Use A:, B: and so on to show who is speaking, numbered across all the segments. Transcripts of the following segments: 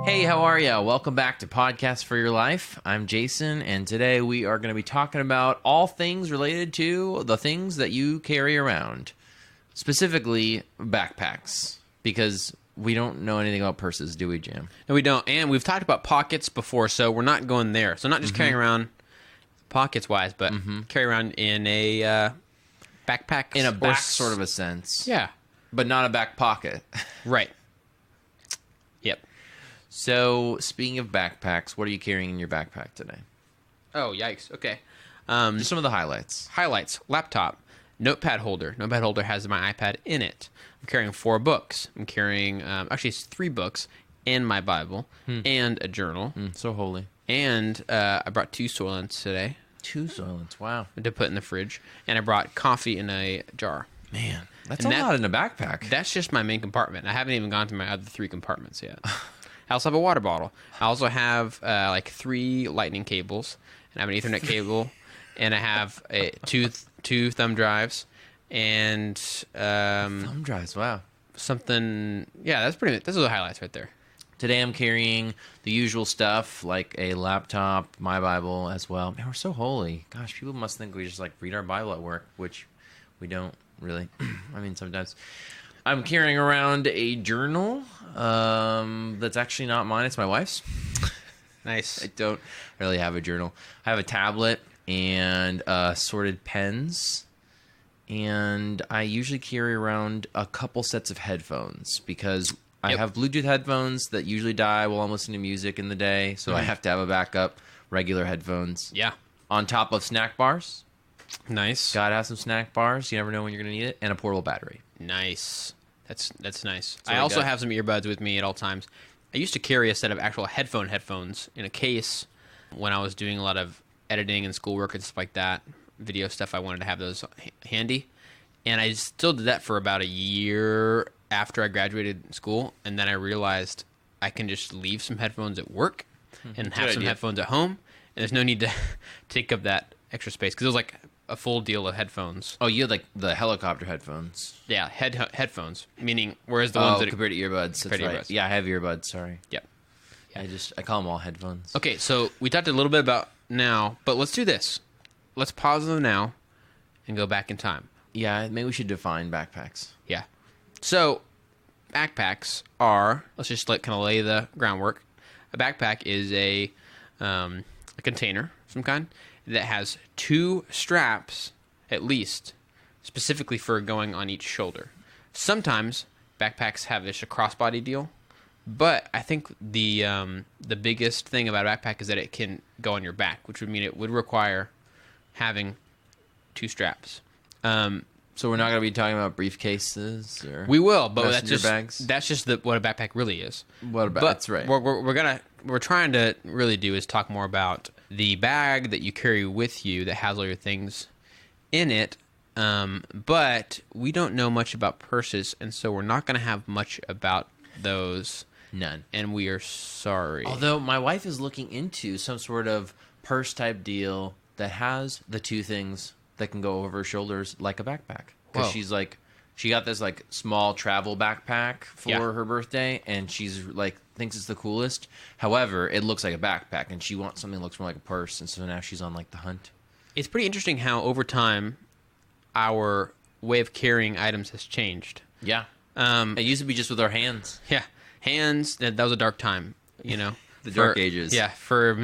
A: Hey, how are ya? Welcome back to Podcast for Your Life. I'm Jason, and today we are going to be talking about all things related to the things that you carry around. Specifically, backpacks. Because we don't know anything about purses, do we, Jam?
B: No, we don't. And we've talked about pockets before, so we're not going there. So not just carrying around pockets-wise, but carry around in a backpack.
A: In a back sort of a sense.
B: Yeah.
A: But not a back pocket.
B: Right. Yep.
A: So, speaking of backpacks, what are you carrying in your backpack today?
B: Oh, yikes. Okay.
A: Just some of the highlights.
B: Highlights. Laptop. Notepad holder. Notepad holder has my iPad in it. I'm carrying 4 books. I'm carrying, actually, it's 3 books and my Bible and a journal.
A: So holy.
B: And I brought 2 Soylents today.
A: 2 Soylents, wow.
B: To put in the fridge. And I brought coffee in a jar.
A: Man, that's a lot in a backpack.
B: That's just my main compartment. I haven't even gone to my other 3 compartments yet. I also have a water bottle. I also have like 3 lightning cables, and I have an Ethernet cable, and I have two thumb drives, and
A: Thumb drives, wow.
B: something. Yeah, that's pretty. Those are the highlights right there.
A: Today I'm carrying the usual stuff, like a laptop, my Bible as well. Man, we're so holy. Gosh, people must think we just like read our Bible at work, which we don't really. I mean, sometimes. I'm carrying around a journal that's actually not mine. It's my wife's.
B: Nice.
A: I don't really have a journal. I have a tablet and sorted pens. And I usually carry around a couple sets of headphones because I have Bluetooth headphones that usually die while I'm listening to music in the day. So I have to have a backup, regular headphones.
B: Yeah.
A: On top of snack bars.
B: Nice.
A: Gotta have some snack bars. You never know when you're going to need it. And a portable battery.
B: Nice. That's nice.
A: what
B: I
A: I
B: also
A: got.
B: have some earbuds with me at all times. I used to carry a set of actual headphones in a case when I was doing a lot of editing and schoolwork and stuff like that. Video stuff, I wanted to have those handy. And I still did that for about a year after I graduated school. And then I realized I can just leave some headphones at work and have some headphones at home. And there's no need to take up that extra space. Because it was like a full deal of headphones.
A: Oh, you had like the helicopter headphones.
B: Yeah, headphones. Meaning, whereas the ones that...
A: compared to earbuds. That's right.
B: Earbuds.
A: Yeah, I have earbuds, sorry.
B: Yep.
A: I call them all headphones.
B: Okay, so we talked a little bit about now, but let's do this. Let's pause the now and go back in time.
A: Yeah, maybe we should define backpacks.
B: Yeah. So, backpacks are, let's just kind of lay the groundwork. A backpack is a container of some kind that has 2 straps, at least, specifically for going on each shoulder. Sometimes backpacks have just a crossbody deal, but I think the biggest thing about a backpack is that it can go on your back, which would mean it would require having 2 straps.
A: So we're not going to be talking about briefcases or
B: We will, but
A: messenger bags?
B: that's just what a backpack really is.
A: That's right.
B: What we're trying to really do is talk more about the bag that you carry with you that has all your things in it. But we don't know much about purses, and so we're not going to have much about those.
A: None.
B: And we are sorry.
A: Although my wife is looking into some sort of purse type deal that has the 2 things that can go over her shoulders like a backpack. Because she's like, she got this like small travel backpack for her birthday, and she's like thinks it's the coolest. However, it looks like a backpack, and she wants something that looks more like a purse, and so now she's on like the hunt.
B: It's pretty interesting how over time our way of carrying items has changed.
A: Yeah. It used to be just with our hands.
B: Yeah, hands. That was a dark time, you know.
A: The dark ages.
B: Yeah, for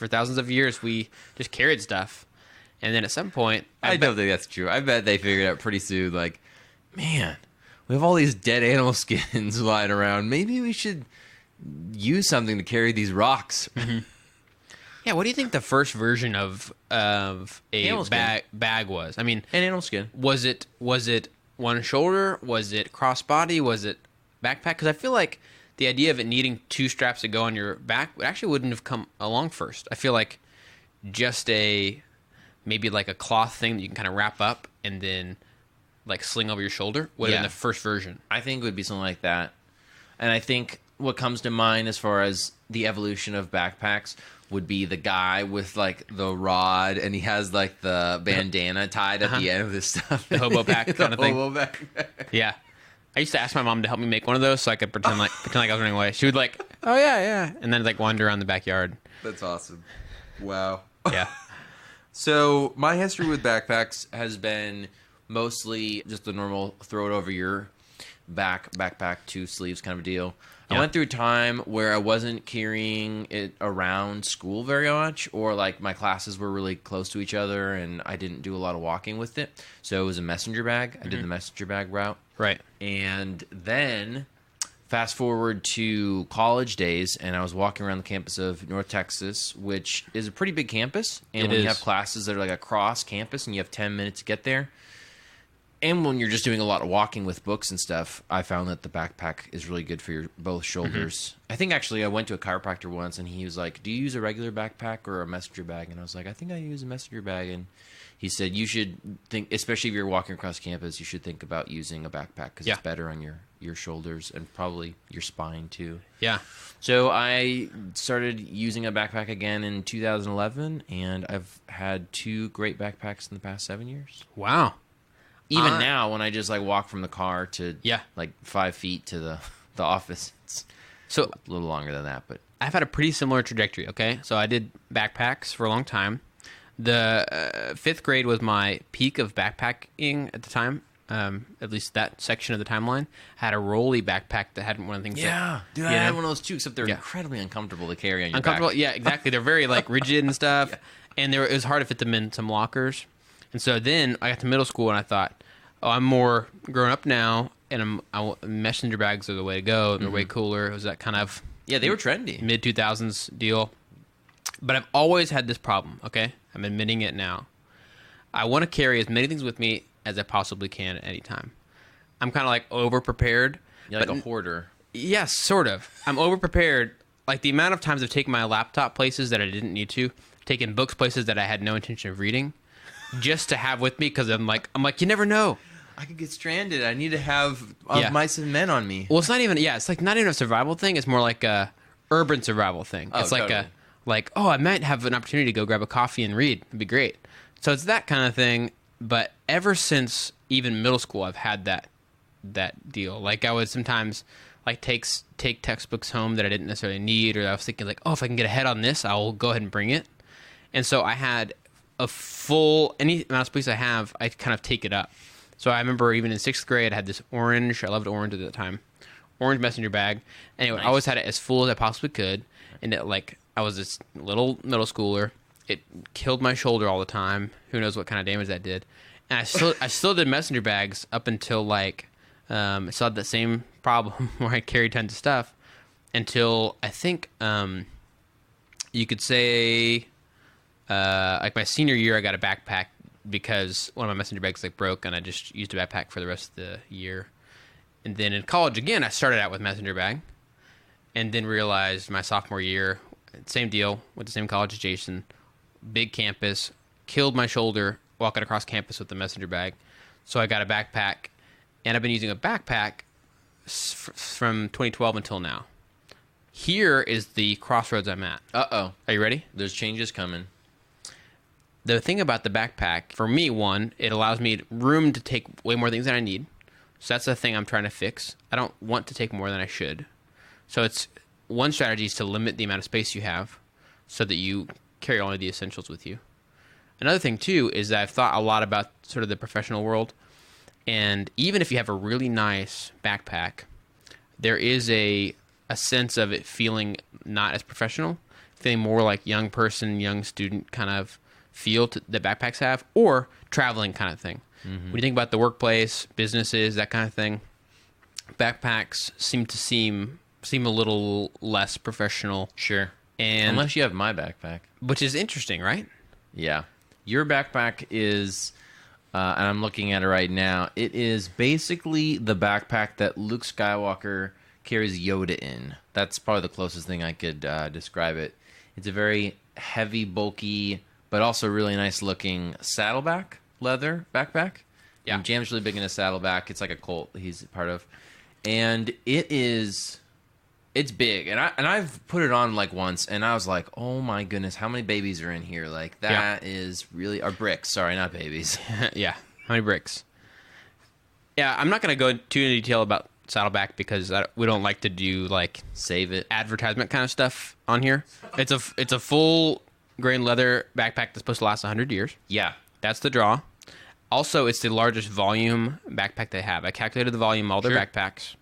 B: thousands of years we just carried stuff. And then at some point...
A: I don't think that's true. I bet they figured out pretty soon, like, man, we have all these dead animal skins lying around. Maybe we should use something to carry these rocks.
B: Yeah, what do you think the first version of a bag was? I mean...
A: An animal skin.
B: Was it one shoulder? Was it crossbody? Was it backpack? Because I feel like the idea of it needing 2 straps to go on your back actually wouldn't have come along first. I feel like just maybe like a cloth thing that you can kind of wrap up and then like sling over your shoulder would have been the first version.
A: I think it would be something like that. And I think what comes to mind as far as the evolution of backpacks would be the guy with like the rod and he has like the bandana tied at the end of this stuff.
B: The hobo pack kind of thing.
A: Hobo backpack.
B: Yeah. I used to ask my mom to help me make one of those so I could pretend like I was running away. She would like Oh, yeah. And then, like, wander around the backyard.
A: That's awesome. Wow.
B: Yeah.
A: So my history with backpacks has been mostly just the normal throw it over your backpack, 2 sleeves kind of a deal. I went through a time where I wasn't carrying it around school very much, or like my classes were really close to each other and I didn't do a lot of walking with it. So it was a messenger bag. I did the messenger bag route.
B: Right.
A: And then fast forward to college days, and I was walking around the campus of North Texas, which is a pretty big campus. And when you have classes that are like across campus and you have 10 minutes to get there, and when you're just doing a lot of walking with books and stuff, I found that the backpack is really good for your both shoulders. I think actually I went to a chiropractor once, and he was like, do you use a regular backpack or a messenger bag? And I was like, I think I use a messenger bag. And he said, you should think, especially if you're walking across campus, you should think about using a backpack because it's better on your shoulders and probably your spine too.
B: Yeah.
A: So I started using a backpack again in 2011, and I've had 2 great backpacks in the past 7 years.
B: Wow.
A: Even now, when I just like walk from the car to like 5 feet to the office, it's
B: so
A: a little longer than that. But
B: I've had a pretty similar trajectory. Okay, so I did backpacks for a long time. The 5th grade was my peak of backpacking at the time. At least that section of the timeline. I had a rolly backpack that had one of the things.
A: Yeah, dude, I had one of those too. Except they're incredibly uncomfortable to carry on your back.
B: Yeah, exactly. They're very like rigid and stuff, and it was hard to fit them in some lockers. And so then I got to middle school and I thought, oh, I'm more grown up now, and messenger bags are the way to go. They're way cooler. It was that kind of
A: they were trendy
B: mid 2000s deal. But I've always had this problem. Okay, I'm admitting it now. I want to carry as many things with me as I possibly can at any time. I'm kind of like over prepared.
A: You're like a hoarder.
B: Yes, sort of. I'm over prepared. Like the amount of times I've taken my laptop places that I didn't need to, taken books places that I had no intention of reading, just to have with me because I'm like, you never know.
A: I could get stranded. I need to have mice and men on me.
B: Well, it's not even. Yeah, it's like not even a survival thing. It's more like a urban survival thing. It's like I might have an opportunity to go grab a coffee and read. It'd be great. So it's that kind of thing. But ever since even middle school, I've had that deal. Like I would sometimes like take textbooks home that I didn't necessarily need, or I was thinking like, oh, if I can get ahead on this, I'll go ahead and bring it. And so I had a full any amount of space I have, I kind of take it up. So I remember even in 6th grade, I had this orange. I loved orange at the time. Orange messenger bag. Anyway, I always had it as full as I possibly could, and it like I was this little middle schooler. It killed my shoulder all the time. Who knows what kind of damage that did? And I still did messenger bags up until like I still had that same problem where I carried tons of stuff until I think you could say like my senior year I got a backpack because one of my messenger bags like broke and I just used a backpack for the rest of the year. And then in college again I started out with messenger bag and then realized my sophomore year, same deal, went to the same college as Jason, big campus, killed my shoulder walking across campus with the messenger bag. So I got a backpack, and I've been using a backpack from 2012 until now. Here is the crossroads I'm at.
A: Uh-oh.
B: Are you ready?
A: There's changes coming.
B: The thing about the backpack, for me, one, it allows me room to take way more things than I need. So that's the thing I'm trying to fix. I don't want to take more than I should. So it's one strategy is to limit the amount of space you have so that you carry only the essentials with you. Another thing, too, is that I've thought a lot about sort of the professional world. And even if you have a really nice backpack, there is a sense of it feeling not as professional, feeling more like young person, young student kind of feel that backpacks have, or traveling kind of thing. Mm-hmm. When you think about the workplace, businesses, that kind of thing, backpacks seem a little less professional.
A: Sure.
B: And
A: unless you have my backpack.
B: Which is interesting, right?
A: Yeah. Your backpack is, and I'm looking at it right now, it is basically the backpack that Luke Skywalker carries Yoda in. That's probably the closest thing I could describe it. It's a very heavy, bulky, but also really nice looking Saddleback leather backpack. Yeah. And Jam's really big into Saddleback. It's like a cult he's part of. And it's big. And I've put it on like once and I was like, oh my goodness, how many babies are in here? Like that is really, or bricks, sorry, not babies.
B: Yeah. How many bricks? Yeah, I'm not going to go too into detail about Saddleback because we don't like to do like
A: Save it.
B: advertisement kind of stuff on here. It's a full grain leather backpack that's supposed to last 100 years.
A: Yeah.
B: That's the draw. Also, it's the largest volume backpack they have. I calculated the volume of all their backpacks,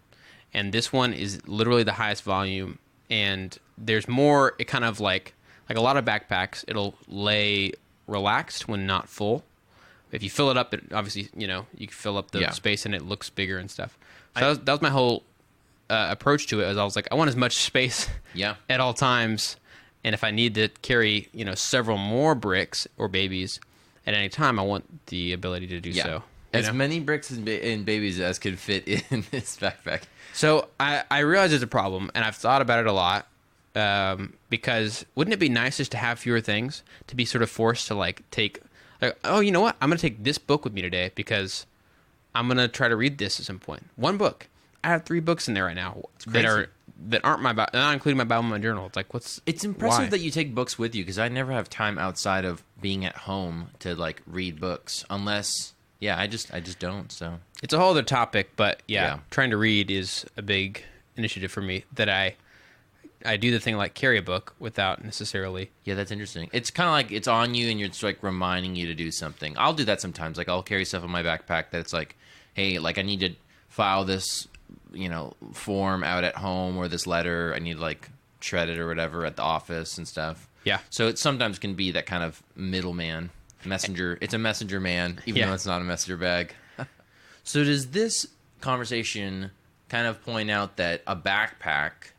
B: and this one is literally the highest volume. And there's more. It kind of like a lot of backpacks, it'll lay relaxed when not full. If you fill it up, it obviously you can fill up the space and it looks bigger and stuff. So that was my whole approach to it. I was like, I want as much space at all times, and if I need to carry several more bricks or babies at any time, I want the ability to do so.
A: As many bricks and babies as could fit in this backpack.
B: So I realize it's a problem, and I've thought about it a lot, because wouldn't it be nice just to have fewer things, to be sort of forced to take, oh, you know what? I'm going to take this book with me today because I'm going to try to read this at some point. One book. I have 3 books in there right now that aren't not including my Bible and my journal. It's like,
A: It's impressive that you take books with you, because I never have time outside of being at home to read books unless I just don't. So
B: it's a whole other topic, but trying to read is a big initiative for me that I do the thing like carry a book without necessarily.
A: Yeah, that's interesting. It's kind of like it's on you and you're just reminding you to do something. I'll do that sometimes. I'll carry stuff in my backpack that it's like, hey, I need to file this form out at home, or this letter I need to shred it or whatever at the office and stuff.
B: Yeah.
A: So it sometimes can be that kind of middleman, messenger. It's a messenger man, even though it's not a messenger bag. So does this conversation kind of point out that a backpack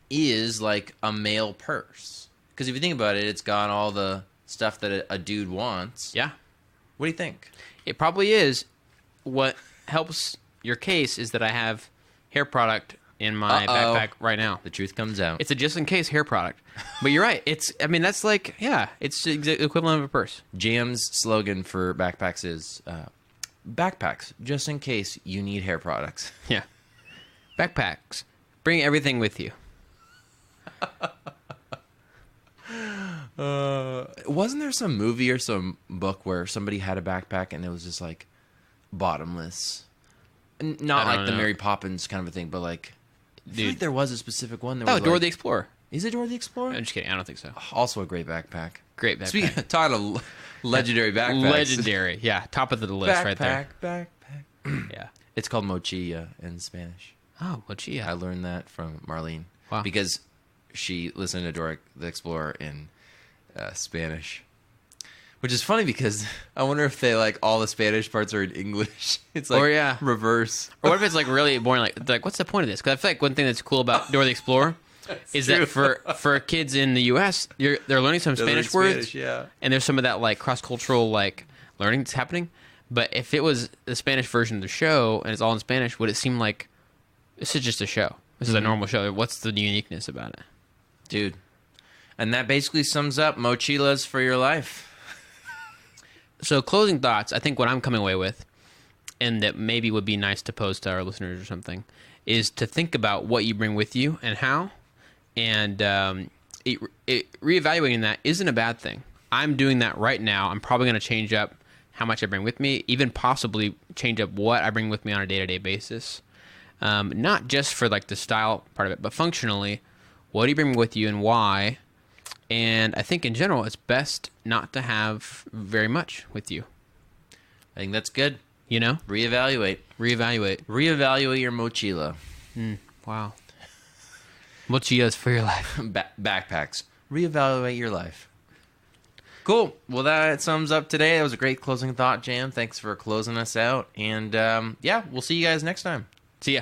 A: is like a male purse? Because if you think about it, it's got all the stuff that a dude wants.
B: Yeah.
A: What do you think?
B: It probably is. What helps your case is that I have hair product in my backpack right now.
A: The truth comes out.
B: It's a just-in-case hair product. But you're right. That's it's the equivalent of a purse.
A: Jam's slogan for backpacks is, backpacks, just in case you need hair products.
B: Yeah. Backpacks. Bring everything with you.
A: Wasn't there some movie or some book where somebody had a backpack and it was just bottomless? Not like the Mary Poppins kind of a thing, but I feel like there was a specific one.
B: Dora the Explorer.
A: Is it Dora the Explorer?
B: I'm just kidding. I don't think so.
A: Also a great backpack.
B: Great backpack.
A: Speaking of talking of legendary backpacks.
B: Legendary. Yeah. Top of the list right there.
A: Backpack.
B: Yeah.
A: It's called mochila in Spanish.
B: Oh, mochila.
A: I learned that from Marlene.
B: Wow.
A: Because she listened to Dora the Explorer in Spanish. Which is funny because I wonder if they all the Spanish parts are in English. It's reverse.
B: Or what if it's really boring? Like what's the point of this? Because I feel like one thing that's cool about Dora the Explorer is that for kids in the U.S., they're learning some Spanish words.
A: Yeah.
B: And there's some of that cross-cultural learning that's happening. But if it was the Spanish version of the show and it's all in Spanish, would it seem like this is just a show? This is a normal show. What's the uniqueness about it?
A: Dude. And that basically sums up mochilas for your life.
B: So closing thoughts, I think what I'm coming away with, and that maybe would be nice to pose to our listeners or something, is to think about what you bring with you and how, and reevaluating that isn't a bad thing. I'm doing that right now. I'm probably going to change up how much I bring with me, even possibly change up what I bring with me on a day-to-day basis. Not just for the style part of it, but functionally, what do you bring with you and why? And I think in general, it's best not to have very much with you.
A: I think that's good.
B: Reevaluate.
A: Reevaluate your mochila.
B: Wow. Mochilas for your life.
A: Backpacks. Reevaluate your life. Cool. Well, that sums up today. That was a great closing thought, Jam. Thanks for closing us out. And we'll see you guys next time.
B: See ya.